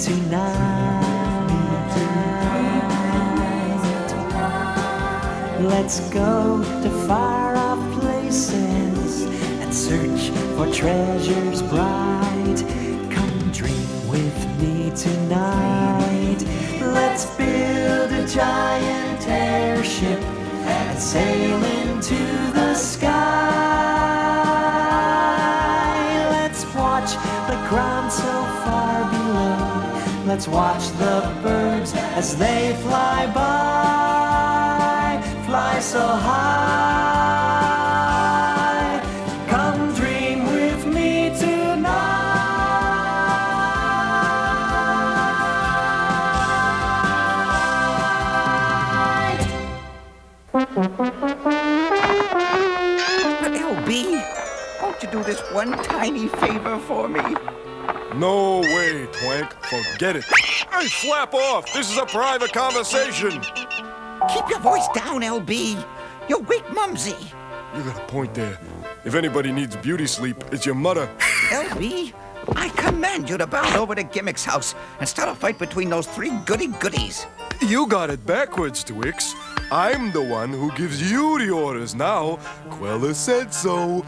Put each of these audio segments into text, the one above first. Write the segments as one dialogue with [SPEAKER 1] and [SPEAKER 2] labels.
[SPEAKER 1] tonight. Let's go to far-off places and search for treasures bright. Come dream with me tonight. Let's build a giant airship and sail into the sky. Let's watch the ground so far below. Let's watch the birds as they fly by, fly so high. Come dream with me tonight.
[SPEAKER 2] LB, won't you do this one tiny favor for me?
[SPEAKER 3] No way, Twank. Forget it. Hey, flap off. This is a private conversation.
[SPEAKER 2] Keep your voice down, LB. You'll wake Mumsy.
[SPEAKER 3] You got a point there. If anybody needs beauty sleep, it's your mother.
[SPEAKER 2] LB, I command you to bound over to Gimmick's house and start a fight between those three goody-goodies.
[SPEAKER 3] You got it backwards, Twix. I'm the one who gives you the orders now. Quella said so.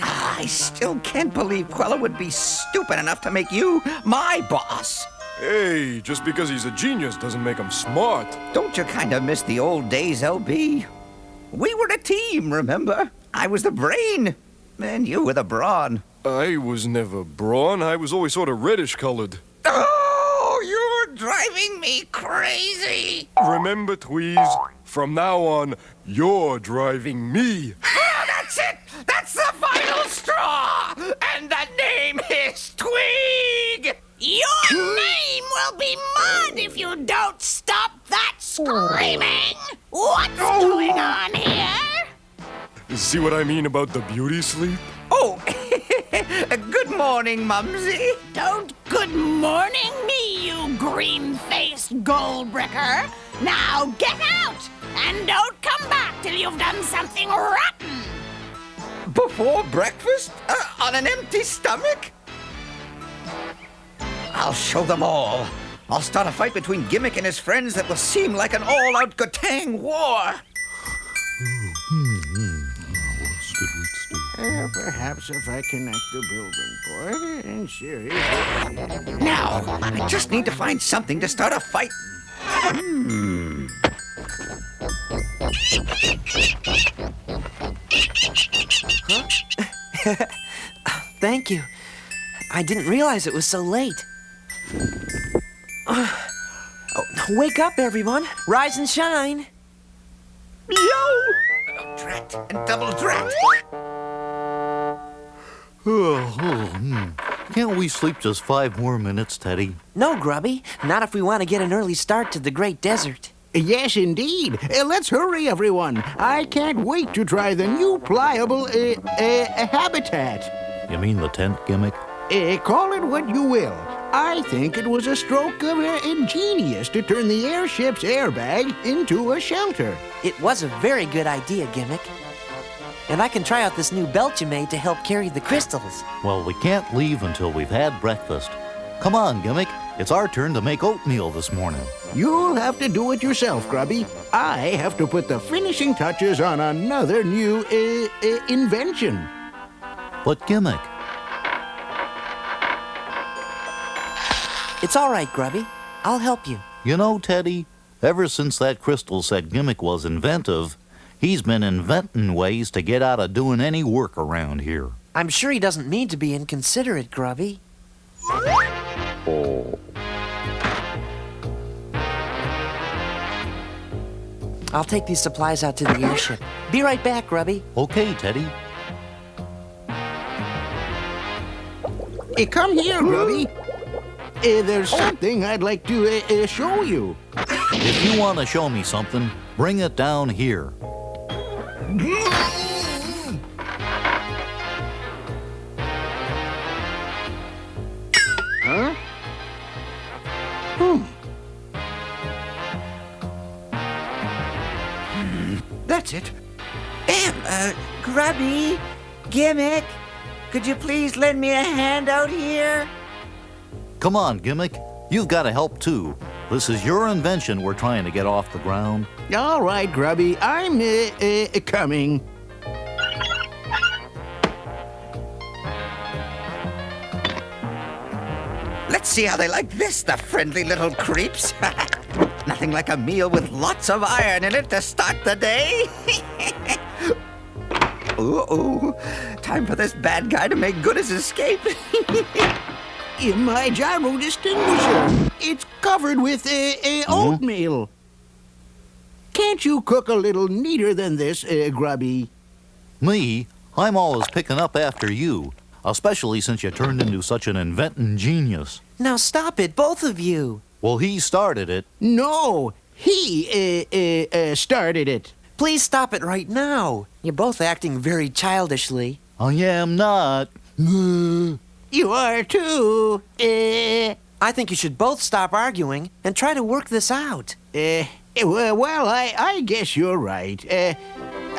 [SPEAKER 2] I still can't believe Quella would be stupid enough to make you my boss.
[SPEAKER 3] Hey, just because he's a genius doesn't make him smart.
[SPEAKER 2] Don't you kind of miss the old days, LB? We were a team, remember? I was the brain, and you were the brawn.
[SPEAKER 3] I was never brawn. I was always sort of reddish colored.
[SPEAKER 2] Oh, you're driving me crazy.
[SPEAKER 3] Remember, Tweez, from now on, you're driving me.
[SPEAKER 2] Oh, that's it! That's the final straw! And the name is Tweeg!
[SPEAKER 4] Your name will be Mud if you don't stop that screaming! What's going on here?
[SPEAKER 3] See what I mean about the beauty sleep?
[SPEAKER 2] Oh, good morning, Mumsy.
[SPEAKER 4] Don't good morning me, you green-faced gold-bricker. Now get out, and don't come back till you've done something rotten.
[SPEAKER 2] Before breakfast? On an empty stomach? I'll show them all. I'll start a fight between Gimmick and his friends that will seem like an all-out Gotang war.
[SPEAKER 5] Perhaps if I connect the building board in series.
[SPEAKER 2] Now, I just need to find something to start a fight.
[SPEAKER 1] Thank you. I didn't realize it was so late. Wake up, everyone. Rise and shine.
[SPEAKER 2] Yo! Drat and double drat.
[SPEAKER 6] Can't we sleep just 5 more minutes, Teddy?
[SPEAKER 1] No, Grubby. Not if we want to get an early start to the Great Desert.
[SPEAKER 5] Yes, indeed. Let's hurry, everyone. I can't wait to try the new pliable habitat.
[SPEAKER 6] You mean the tent, Gimmick?
[SPEAKER 5] Call it what you will. I think it was a stroke of ingenious to turn the airship's airbag into a shelter.
[SPEAKER 1] It was a very good idea, Gimmick. And I can try out this new belt you made to help carry the crystals.
[SPEAKER 6] Well, we can't leave until we've had breakfast. Come on, Gimmick. It's our turn to make oatmeal this morning.
[SPEAKER 5] You'll have to do it yourself, Grubby. I have to put the finishing touches on another new invention.
[SPEAKER 6] But Gimmick,
[SPEAKER 1] It's all right, Grubby. I'll help you.
[SPEAKER 6] you know, Teddy, ever since that crystal said Gimmick was inventive, he's been inventing ways to get out of doing any work around here.
[SPEAKER 1] I'm sure he doesn't mean to be inconsiderate, Grubby. I'll take these supplies out to the airship. Be right back, Grubby.
[SPEAKER 6] Okay, Teddy.
[SPEAKER 5] Come here, Grubby. There's something I'd like to show you.
[SPEAKER 6] If you want to show me something, bring it down here.
[SPEAKER 5] Huh?
[SPEAKER 2] That's it. Grubby, Gimmick, could you please lend me a hand out here?
[SPEAKER 6] Come on, Gimmick. You've got to help too. This is your invention we're trying to get off the ground.
[SPEAKER 5] All right, Grubby, I'm coming.
[SPEAKER 2] Let's see how they like this, the friendly little creeps. Nothing like a meal with lots of iron in it to start the day. Ooh, time for this bad guy to make good his escape.
[SPEAKER 5] In my gyro distinguisher, it's covered with oatmeal. Can't you cook a little neater than this, Grubby?
[SPEAKER 6] Me? I'm always picking up after you, especially since you turned into such an inventing genius.
[SPEAKER 1] Now stop it, both of you.
[SPEAKER 6] Well, he started it.
[SPEAKER 5] No, he started it.
[SPEAKER 1] Please stop it right now. You're both acting very childishly.
[SPEAKER 6] I am not.
[SPEAKER 5] You are too.
[SPEAKER 1] I think you should both stop arguing and try to work this out.
[SPEAKER 5] Well, I guess you're right.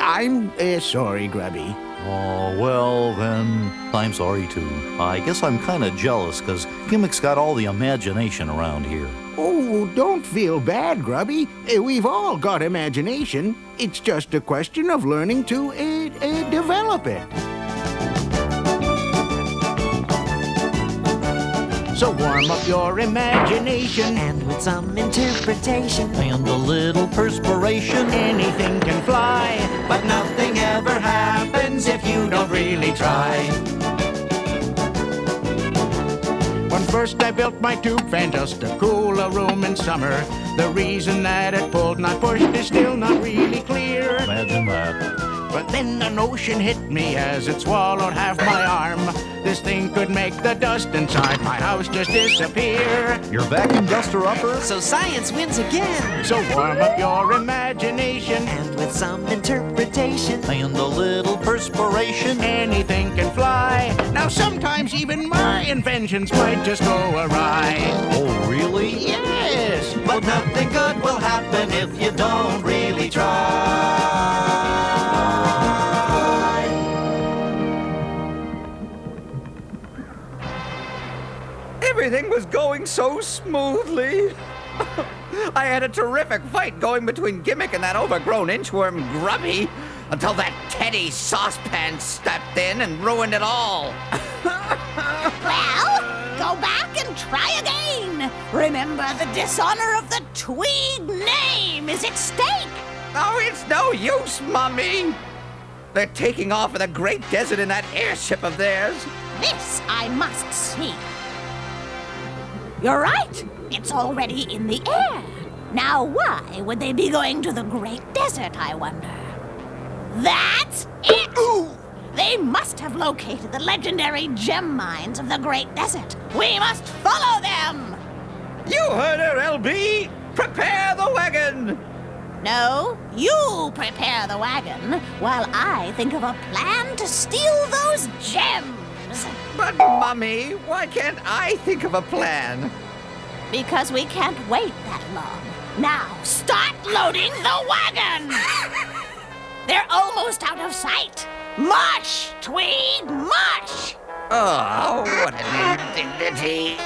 [SPEAKER 5] I'm sorry, Grubby.
[SPEAKER 6] Oh, well, then, I'm sorry too. I guess I'm kind of jealous because Gimmick's got all the imagination around here.
[SPEAKER 5] Oh, don't feel bad, Grubby. We've all got imagination. It's just a question of learning to develop it. So warm up your imagination,
[SPEAKER 1] And with some interpretation,
[SPEAKER 6] And a little perspiration.
[SPEAKER 5] anything can fly.
[SPEAKER 1] but nothing ever happens if you don't really try.
[SPEAKER 5] When first I built my tube fan just to cool a room in summer, the reason that it pulled, not pushed, is still not really clear.
[SPEAKER 6] Imagine that.
[SPEAKER 5] But then the notion hit me as it swallowed half my arm. This thing could make the dust inside my house just disappear.
[SPEAKER 6] Your vacuum duster upper?
[SPEAKER 1] So science wins again.
[SPEAKER 5] So warm up your imagination,
[SPEAKER 1] And with some interpretation,
[SPEAKER 6] And a little perspiration.
[SPEAKER 5] anything can fly. Now sometimes even my inventions might just go awry.
[SPEAKER 6] Oh, really?
[SPEAKER 5] Yes,
[SPEAKER 1] but nothing good will happen if you don't really try.
[SPEAKER 2] Everything was going so smoothly. I had a terrific fight going between Gimmick and that overgrown inchworm Grubby until that Teddy saucepan stepped in and ruined it all.
[SPEAKER 4] Well, go back and try again. Remember, the dishonor of the Tweed name is at stake.
[SPEAKER 2] Oh, it's no use, Mummy. They're taking off in the great desert in that airship of theirs.
[SPEAKER 4] This I must see. You're right. It's already in the air. Now, why would they be going to the Great Desert, I wonder? That's it! They must have located the legendary gem mines of the Great Desert. We must follow them!
[SPEAKER 2] You heard her, LB. Prepare the wagon.
[SPEAKER 4] No, you prepare the wagon while I think of a plan to steal those gems.
[SPEAKER 2] But, Mummy, why can't I think of a plan?
[SPEAKER 4] Because we can't wait that long. Now, start loading the wagon! They're almost out of sight. Mush, Tweed, mush!
[SPEAKER 2] Oh, what an indignity.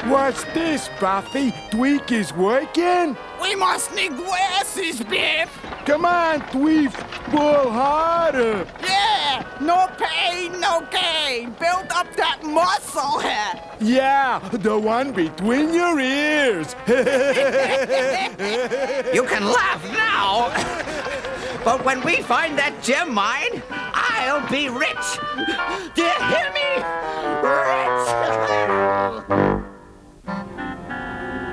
[SPEAKER 3] What's this, Buffy? Tweak is working?
[SPEAKER 4] We must need glasses, Biff.
[SPEAKER 3] Come on, Tweak, pull harder.
[SPEAKER 4] Yeah, no pain, no gain. Build up that muscle.
[SPEAKER 3] Yeah, the one between your ears.
[SPEAKER 2] You can laugh now. But when we find that gem mine, I'll be rich. Do you hear me? Rich.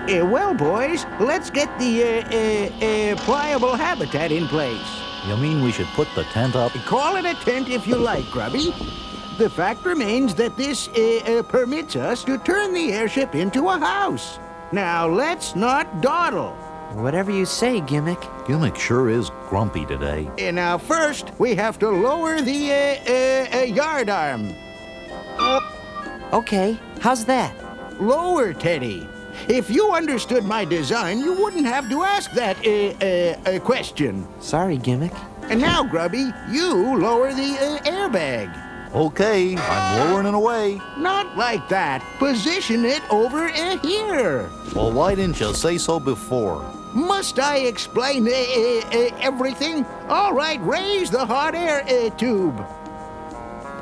[SPEAKER 5] Well, boys, let's get the pliable habitat in place.
[SPEAKER 6] You mean we should put the tent up?
[SPEAKER 5] Call it a tent if you like, Grubby. The fact remains that this permits us to turn the airship into a house. Now, let's not dawdle.
[SPEAKER 1] Whatever you say, Gimmick.
[SPEAKER 6] Gimmick sure is grumpy today.
[SPEAKER 5] Now, first, we have to lower the yard arm.
[SPEAKER 1] Okay, how's that?
[SPEAKER 5] Lower, Teddy. If you understood my design, you wouldn't have to ask that question.
[SPEAKER 1] Sorry, Gimmick.
[SPEAKER 5] And now, Grubby, you lower the airbag.
[SPEAKER 6] Okay, I'm lowering it away.
[SPEAKER 5] Not like that. Position it over here.
[SPEAKER 6] Well, why didn't you say so before?
[SPEAKER 5] Must I explain everything? All right, raise the hot air tube.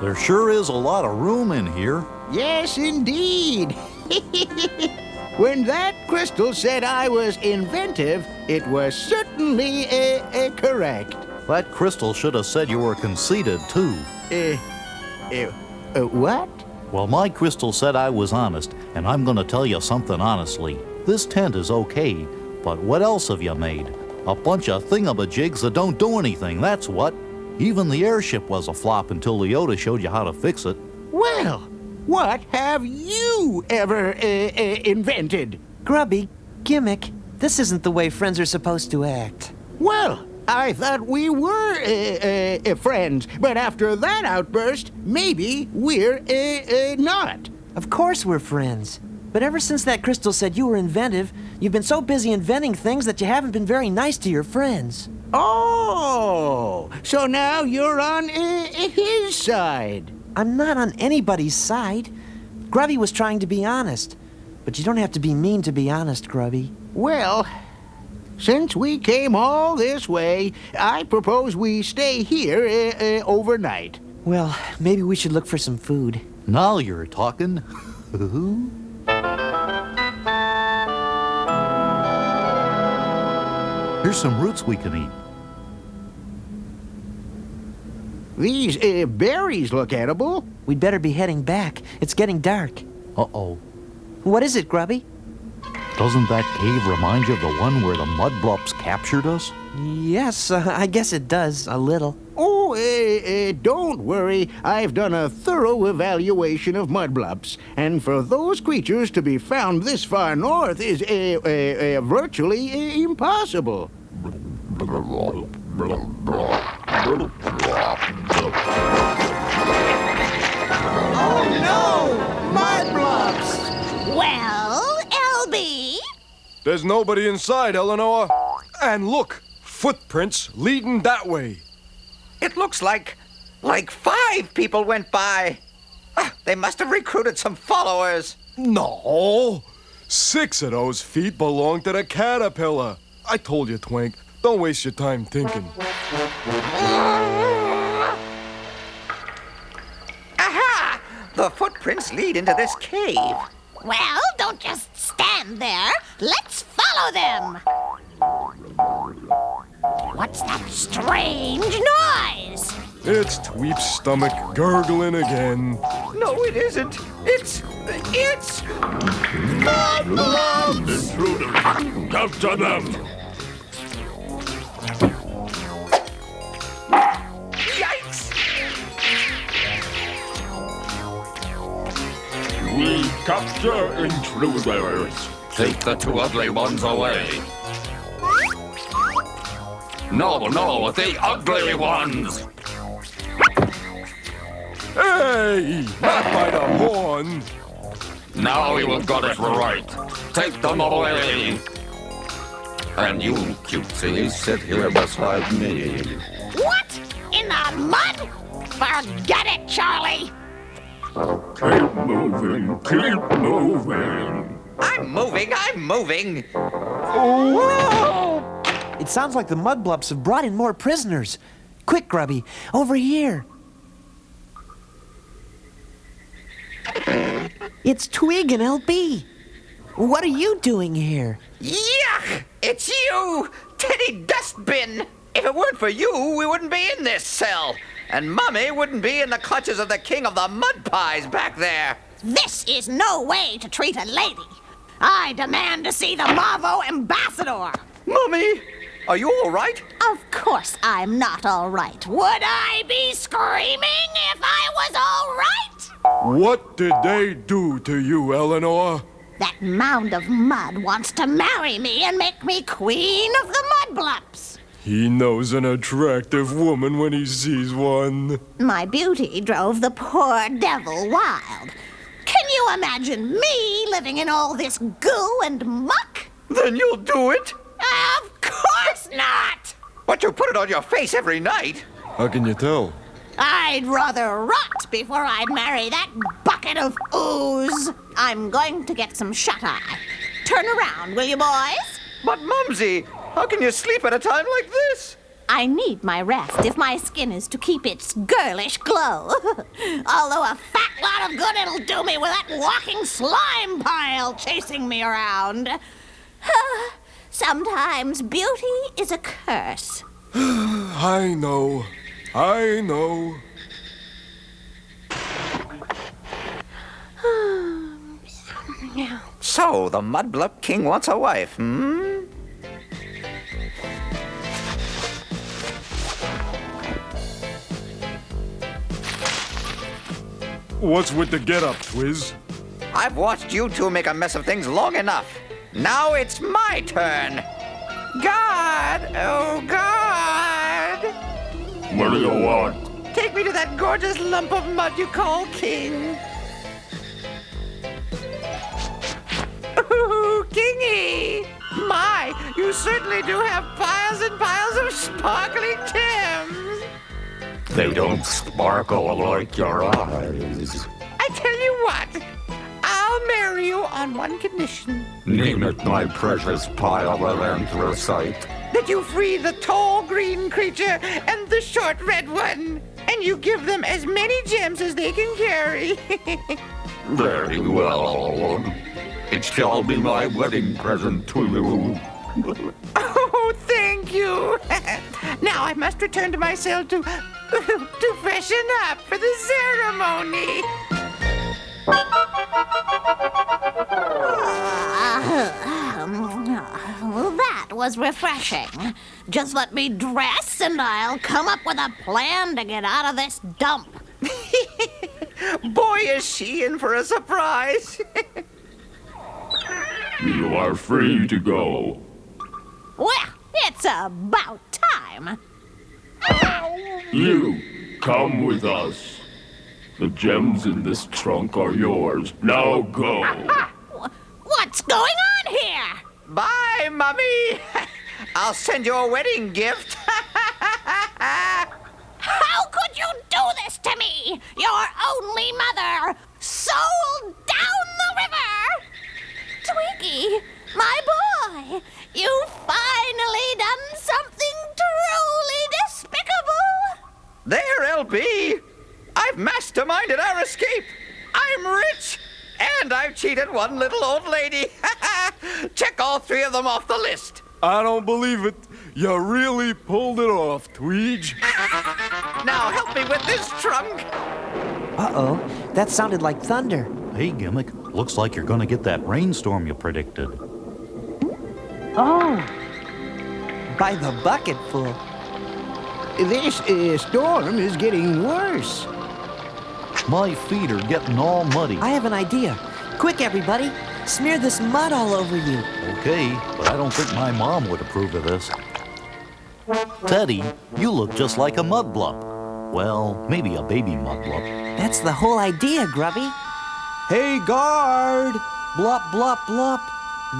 [SPEAKER 6] There sure is a lot of room in here.
[SPEAKER 5] Yes, indeed. When that crystal said I was inventive, it was certainly correct.
[SPEAKER 6] That crystal should have said you were conceited, too.
[SPEAKER 5] What?
[SPEAKER 6] Well, my crystal said I was honest, and I'm going to tell you something honestly. This tent is okay, but what else have you made? A bunch of thingamajigs that don't do anything, that's what. Even the airship was a flop until Leota showed you how to fix it.
[SPEAKER 5] Well, what have you ever invented?
[SPEAKER 1] Grubby, Gimmick, this isn't the way friends are supposed to act.
[SPEAKER 5] Well, I thought we were friends, but after that outburst, maybe we're not.
[SPEAKER 1] Of course we're friends. But ever since that crystal said you were inventive, you've been so busy inventing things that you haven't been very nice to your friends.
[SPEAKER 5] Oh, so now you're on his side.
[SPEAKER 1] I'm not on anybody's side. Grubby was trying to be honest. But you don't have to be mean to be honest, Grubby.
[SPEAKER 5] Well, since we came all this way, I propose we stay here overnight.
[SPEAKER 1] Well, maybe we should look for some food.
[SPEAKER 6] Now you're talking. Here's some roots we can eat.
[SPEAKER 5] These berries look edible.
[SPEAKER 1] We'd better be heading back. It's getting dark.
[SPEAKER 6] Uh-oh.
[SPEAKER 1] What is it, Grubby?
[SPEAKER 6] Doesn't that cave remind you of the one where the Mudblups captured us?
[SPEAKER 1] Yes, I guess it does, a little.
[SPEAKER 5] Oh, don't worry. I've done a thorough evaluation of Mudblups, and for those creatures to be found this far north is virtually impossible.
[SPEAKER 2] Oh no! Mudblups!
[SPEAKER 4] Well, LB?
[SPEAKER 3] There's nobody inside, Eleanor. And look, footprints leading that way.
[SPEAKER 2] It looks like 5 people went by. They must have recruited some followers.
[SPEAKER 3] No, 6 of those feet belong to the caterpillar. I told you, Twink, don't waste your time thinking.
[SPEAKER 2] Aha! The footprints lead into this cave.
[SPEAKER 4] Well, don't just stand there. Let's follow them. What's that strange noise?
[SPEAKER 3] It's Tweep's stomach gurgling again.
[SPEAKER 2] No, it isn't. It's... Mudblups!
[SPEAKER 7] Intruders! Capture them!
[SPEAKER 2] Yikes!
[SPEAKER 7] We capture intruders! Take the 2 ugly ones away! No, the ugly ones!
[SPEAKER 3] Hey, not by the horn.
[SPEAKER 7] Now you have got it right. Take them away! And you, cutesy, sit here beside me.
[SPEAKER 4] What? In the mud? Forget it, Charlie.
[SPEAKER 7] Keep moving, keep moving!
[SPEAKER 2] I'm moving!
[SPEAKER 1] Whoa! It sounds like the Mudblups have brought in more prisoners. Quick, Grubby, over here. It's Twig and LB. What are you doing here?
[SPEAKER 2] Yuck! It's you! Teddy Dustbin! If it weren't for you, we wouldn't be in this cell. And Mummy wouldn't be in the clutches of the king of the mud pies back there.
[SPEAKER 4] This is no way to treat a lady. I demand to see the Mavo ambassador.
[SPEAKER 2] Mummy, are you all right?
[SPEAKER 4] Of course I'm not all right. Would I be screaming if I was all right?
[SPEAKER 3] What did they do to you, Eleanor?
[SPEAKER 4] That mound of mud wants to marry me and make me queen of the Mudblups.
[SPEAKER 3] He knows an attractive woman when he sees one.
[SPEAKER 4] My beauty drove the poor devil wild. Can you imagine me living in all this goo and muck?
[SPEAKER 2] Then you'll do it?
[SPEAKER 4] Of course not!
[SPEAKER 2] But you put it on your face every night.
[SPEAKER 3] How can you tell?
[SPEAKER 4] I'd rather rot before I'd marry that bucket of ooze. I'm going to get some shut-eye. Turn around, will you, boys?
[SPEAKER 2] But, Mumsy, how can you sleep at a time like this?
[SPEAKER 4] I need my rest if my skin is to keep its girlish glow. Although a fat lot of good it'll do me with that walking slime pile chasing me around. Sometimes beauty is a curse.
[SPEAKER 3] I know.
[SPEAKER 2] So, the Mudblup King wants a wife, hmm?
[SPEAKER 3] What's with the get-up, Twiz?
[SPEAKER 2] I've watched you two make a mess of things long enough. Now it's my turn. God, oh God!
[SPEAKER 7] What do you want?
[SPEAKER 2] Take me to that gorgeous lump of mud you call king. Ooh, Kingy! My, you certainly do have piles and piles of sparkling gems.
[SPEAKER 7] They don't sparkle like your eyes.
[SPEAKER 2] I tell you what, I'll marry you on one condition.
[SPEAKER 7] Name it, my precious pile of anthracite.
[SPEAKER 2] That you free the tall green creature and the short red one. And you give them as many gems as they can carry.
[SPEAKER 7] Very well. It shall be my wedding present to you.
[SPEAKER 2] Oh, thank you. Now I must return to my cell to freshen up for the ceremony.
[SPEAKER 4] That was refreshing. Just let me dress and I'll come up with a plan to get out of this dump.
[SPEAKER 2] Boy, is she in for a surprise.
[SPEAKER 7] You are free to go.
[SPEAKER 4] Well, it's about time.
[SPEAKER 7] You, come with us. The gems in this trunk are yours. Now go.
[SPEAKER 4] What's going on here?
[SPEAKER 2] Bye, Mummy. I'll send you a wedding gift.
[SPEAKER 4] How could you do this to me? Your only mother, sold down the river. Twiggy, my boy, you've finally done something truly despicable.
[SPEAKER 2] There, LB. I've masterminded our escape. I'm rich, and I've cheated one little old lady. Check all three of them off the list.
[SPEAKER 3] I don't believe it. You really pulled it off, Tweege.
[SPEAKER 2] Now help me with this trunk.
[SPEAKER 1] Uh-oh, that sounded like thunder.
[SPEAKER 6] Hey, Gimmick, looks like you're gonna get that rainstorm you predicted.
[SPEAKER 1] Oh, by the bucketful.
[SPEAKER 5] This storm is getting worse.
[SPEAKER 6] My feet are getting all muddy.
[SPEAKER 1] I have an idea. Quick, everybody, smear this mud all over you.
[SPEAKER 6] Okay, but I don't think my mom would approve of this. Teddy, you look just like a mudblup. Well, maybe a baby mudblup.
[SPEAKER 1] That's the whole idea, Grubby. Hey, guard! Blup, blup, blup.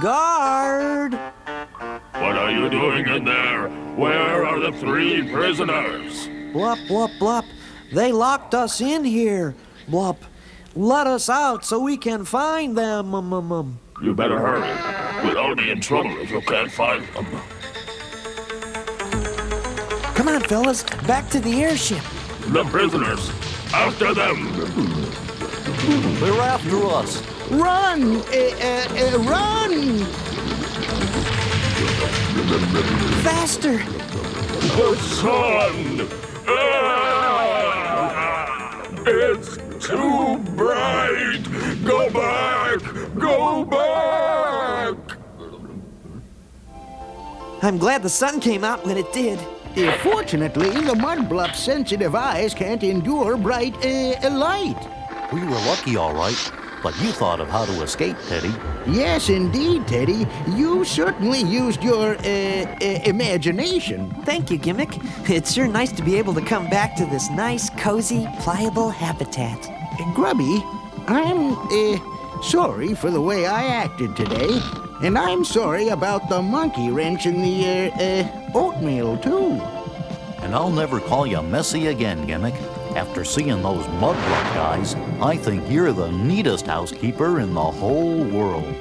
[SPEAKER 1] Guard!
[SPEAKER 7] What are you doing in there? Where are the 3 prisoners?
[SPEAKER 1] Blup, blup, blup. They locked us in here. Blup. Let us out so we can find them.
[SPEAKER 7] You better hurry. We'll all be in trouble if you can't find them.
[SPEAKER 1] Come on, fellas. Back to the airship.
[SPEAKER 7] The prisoners, after them.
[SPEAKER 6] They're after us.
[SPEAKER 5] Run! Run!
[SPEAKER 1] Faster!
[SPEAKER 7] The sun! It's too bright! Go back! Go back!
[SPEAKER 1] I'm glad the sun came out when it did.
[SPEAKER 5] Fortunately, the Mudblup's sensitive eyes can't endure bright light.
[SPEAKER 6] We were lucky, all right. But you thought of how to escape, Teddy.
[SPEAKER 5] Yes, indeed, Teddy. You certainly used your imagination.
[SPEAKER 1] Thank you, Gimmick. It's sure nice to be able to come back to this nice, cozy, pliable habitat.
[SPEAKER 5] Grubby, I'm sorry for the way I acted today. And I'm sorry about the monkey wrench in the oatmeal, too.
[SPEAKER 6] And I'll never call you messy again, Gimmick. After seeing those Mudblup guys, I think you're the neatest housekeeper in the whole world.